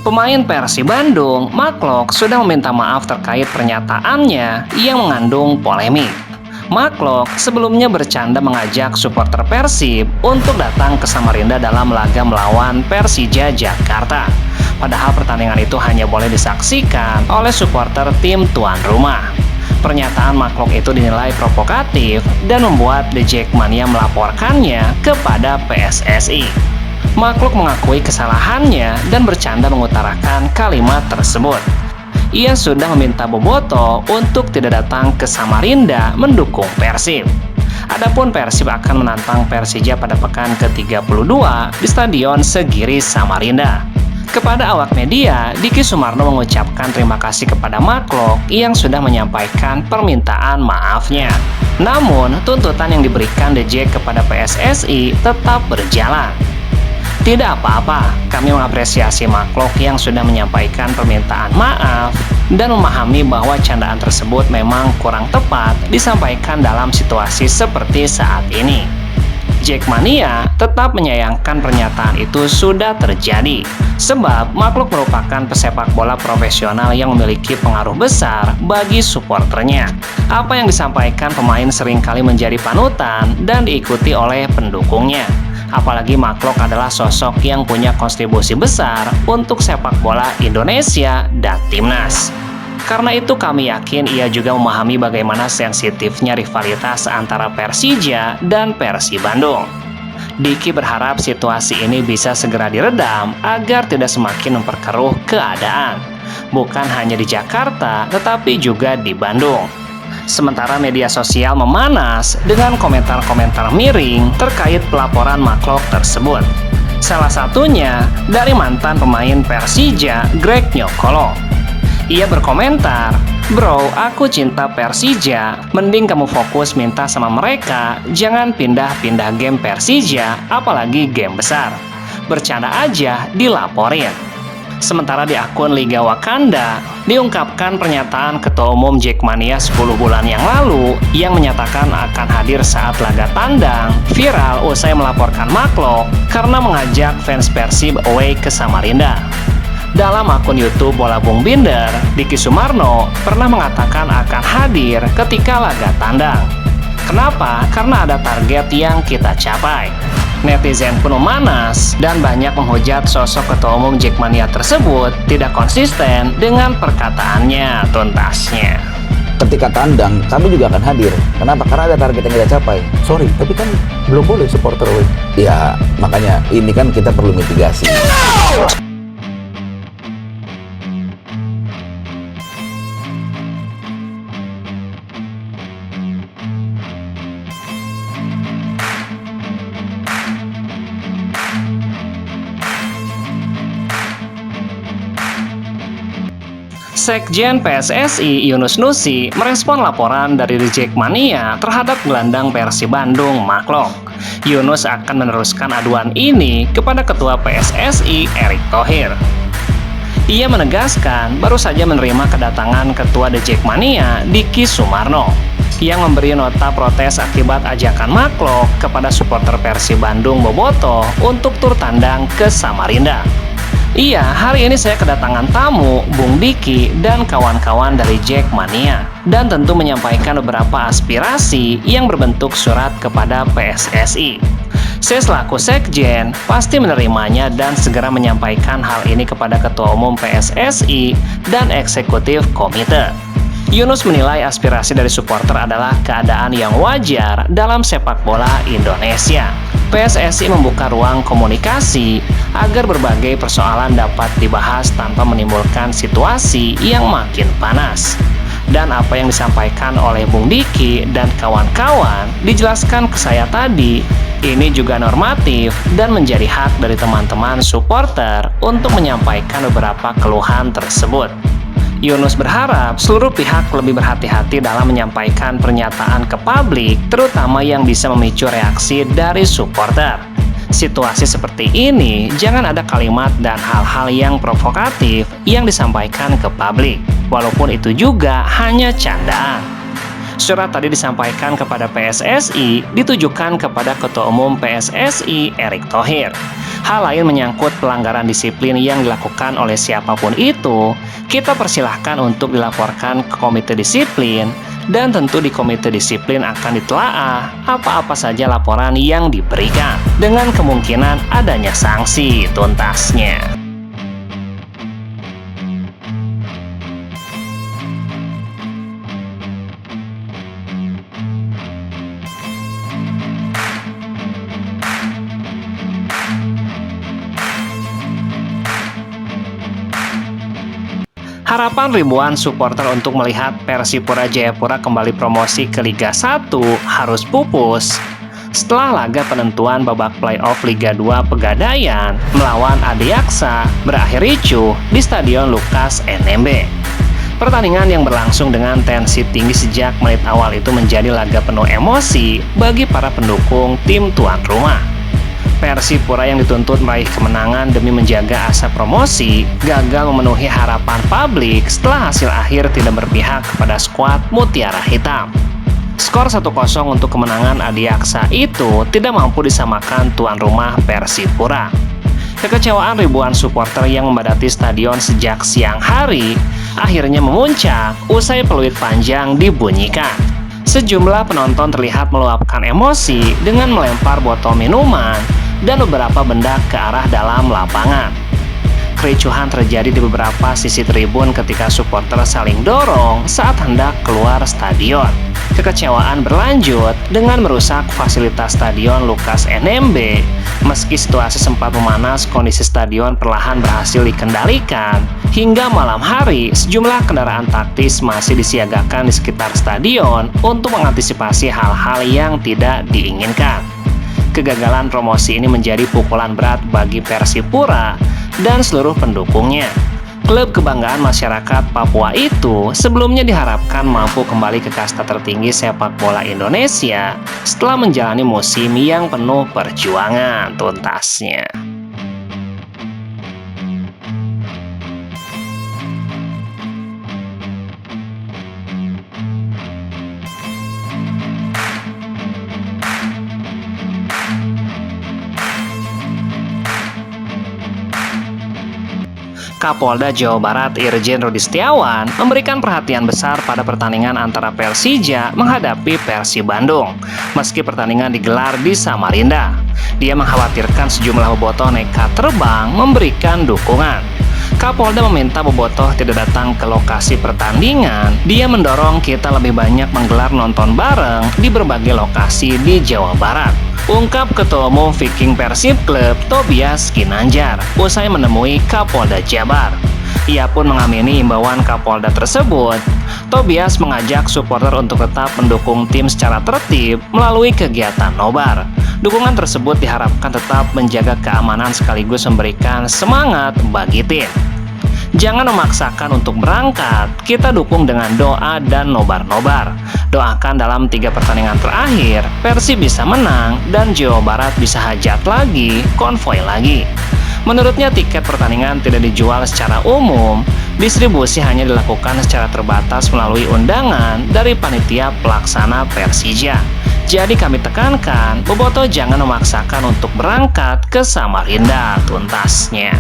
Pemain Persib Bandung, Mark Klok, sudah meminta maaf terkait pernyataannya yang mengandung polemik. Mark Klok sebelumnya bercanda mengajak supporter Persib untuk datang ke Samarinda dalam laga melawan Persija Jakarta. Padahal pertandingan itu hanya boleh disaksikan oleh supporter tim tuan rumah. Pernyataan Mark Klok itu dinilai provokatif dan membuat The Jackmania melaporkannya kepada PSSI. Mark Klok mengakui kesalahannya dan bercanda mengutarakan kalimat tersebut. Ia sudah meminta Boboto untuk tidak datang ke Samarinda mendukung Persib. Adapun Persib akan menantang Persija pada pekan ke-32 di Stadion Segiri Samarinda. Kepada awak media, Diki Sumarno mengucapkan terima kasih kepada Mark Klok yang sudah menyampaikan permintaan maafnya. Namun, tuntutan yang diberikan The Jack kepada PSSI tetap berjalan. Tidak apa-apa, kami mengapresiasi Mark Klok yang sudah menyampaikan permintaan maaf dan memahami bahwa candaan tersebut memang kurang tepat disampaikan dalam situasi seperti saat ini. Jackmania tetap menyayangkan pernyataan itu sudah terjadi, sebab Mark Klok merupakan pesepak bola profesional yang memiliki pengaruh besar bagi supporternya. Apa yang disampaikan pemain seringkali menjadi panutan dan diikuti oleh pendukungnya. Apalagi Mark Klok adalah sosok yang punya kontribusi besar untuk sepak bola Indonesia dan timnas. Karena itu kami yakin ia juga memahami bagaimana sensitifnya rivalitas antara Persija dan Persib Bandung. Diki berharap situasi ini bisa segera diredam agar tidak semakin memperkeruh keadaan. Bukan hanya di Jakarta, tetapi juga di Bandung. Sementara media sosial memanas dengan komentar-komentar miring terkait pelaporan Mark Klok tersebut. Salah satunya dari mantan pemain Persija, Greg Nyokolo. Ia berkomentar, "Bro, aku cinta Persija, mending kamu fokus minta sama mereka, jangan pindah-pindah game Persija, apalagi game besar. Bercanda aja dilaporin." Sementara di akun Liga Wakanda, diungkapkan pernyataan Ketua Umum Jackmania 10 bulan yang lalu yang menyatakan akan hadir saat laga tandang viral usai melaporkan Mark Klok karena mengajak fans Persib away ke Samarinda. Dalam akun YouTube Bola Bung Binder, Diki Sumarno pernah mengatakan akan hadir ketika laga tandang. Kenapa? Karena ada target yang kita capai. Netizen pun memanas dan banyak menghujat sosok Ketua Umum Jackmania tersebut tidak konsisten dengan perkataannya tuntasnya. Ketika tandang, kami juga akan hadir. Kenapa? Karena ada target yang kita capai. Sorry, tapi kan belum boleh supporter away. Ya, makanya ini kan kita perlu mitigasi. Sekjen PSSI Yunus Nusi merespon laporan dari The Jackmania terhadap gelandang Persib Bandung, Mark Klok. Yunus akan meneruskan aduan ini kepada Ketua PSSI Erick Thohir. Ia menegaskan baru saja menerima kedatangan Ketua The Jackmania Diki Sumarno yang memberi nota protes akibat ajakan Mark Klok kepada supporter Persib Bandung Boboto untuk tur tandang ke Samarinda. Iya, hari ini saya kedatangan tamu, Bung Diki dan kawan-kawan dari Jackmania, dan tentu menyampaikan beberapa aspirasi yang berbentuk surat kepada PSSI. Saya selaku Sekjen pasti menerimanya dan segera menyampaikan hal ini kepada Ketua Umum PSSI dan Eksekutif Komite. Yunus menilai aspirasi dari supporter adalah keadaan yang wajar dalam sepak bola Indonesia. PSSI membuka ruang komunikasi agar berbagai persoalan dapat dibahas tanpa menimbulkan situasi yang makin panas. Dan apa yang disampaikan oleh Bung Diki dan kawan-kawan dijelaskan ke saya tadi, ini juga normatif dan menjadi hak dari teman-teman supporter untuk menyampaikan beberapa keluhan tersebut. Yunus berharap seluruh pihak lebih berhati-hati dalam menyampaikan pernyataan ke publik, terutama yang bisa memicu reaksi dari supporter. Situasi seperti ini, jangan ada kalimat dan hal-hal yang provokatif yang disampaikan ke publik, walaupun itu juga hanya candaan. Surat tadi disampaikan kepada PSSI ditujukan kepada Ketua Umum PSSI Erick Thohir. Hal lain menyangkut pelanggaran disiplin yang dilakukan oleh siapapun itu, kita persilahkan untuk dilaporkan ke Komite Disiplin, dan tentu di Komite Disiplin akan ditelaah apa-apa saja laporan yang diberikan, dengan kemungkinan adanya sanksi tuntasnya. Harapan ribuan supporter untuk melihat Persipura Jayapura kembali promosi ke Liga 1 harus pupus setelah laga penentuan babak playoff Liga 2 Pegadaian melawan Adiaksa berakhir ricuh di Stadion Lukas NMB. Pertandingan yang berlangsung dengan tensi tinggi sejak menit awal itu menjadi laga penuh emosi bagi para pendukung tim tuan rumah. Persipura yang dituntut meraih kemenangan demi menjaga asa promosi gagal memenuhi harapan publik setelah hasil akhir tidak berpihak kepada skuad Mutiara Hitam. Skor 1-0 untuk kemenangan Adiaksa itu tidak mampu disamakan tuan rumah Persipura. Kekecewaan ribuan supporter yang memadati stadion sejak siang hari akhirnya memuncak usai peluit panjang dibunyikan. Sejumlah penonton terlihat meluapkan emosi dengan melempar botol minuman dan beberapa benda ke arah dalam lapangan. Kericuhan terjadi di beberapa sisi tribun ketika supporter saling dorong saat hendak keluar stadion. Kekecewaan berlanjut dengan merusak fasilitas stadion Lukas NMB. Meski situasi sempat memanas, kondisi stadion perlahan berhasil dikendalikan. Hingga malam hari, sejumlah kendaraan taktis masih disiagakan di sekitar stadion untuk mengantisipasi hal-hal yang tidak diinginkan. Kegagalan promosi ini menjadi pukulan berat bagi Persipura dan seluruh pendukungnya. Klub kebanggaan masyarakat Papua itu sebelumnya diharapkan mampu kembali ke kasta tertinggi sepak bola Indonesia setelah menjalani musim yang penuh perjuangan tuntasnya. Kapolda Jawa Barat Irjen Rudi Setiawan memberikan perhatian besar pada pertandingan antara Persija menghadapi Persib Bandung. Meski pertandingan digelar di Samarinda, dia mengkhawatirkan sejumlah bobotoh nekat terbang memberikan dukungan. Kapolda meminta bobotoh tidak datang ke lokasi pertandingan. Dia mendorong kita lebih banyak menggelar nonton bareng di berbagai lokasi di Jawa Barat, ungkap Ketua Umum Viking Persib Club Tobias Ginanjar usai menemui Kapolda Jabar. Ia pun mengamini imbauan Kapolda tersebut. Tobias mengajak supporter untuk tetap mendukung tim secara tertib melalui kegiatan nobar. Dukungan tersebut diharapkan tetap menjaga keamanan sekaligus memberikan semangat bagi tim. Jangan memaksakan untuk berangkat, kita dukung dengan doa dan nobar-nobar. Doakan dalam 3 pertandingan terakhir, Persib bisa menang dan Jawa Barat bisa hajat lagi, konvoy lagi. Menurutnya tiket pertandingan tidak dijual secara umum, distribusi hanya dilakukan secara terbatas melalui undangan dari panitia pelaksana Persija. Jadi kami tekankan, bobotoh jangan memaksakan untuk berangkat ke Samarinda tuntasnya.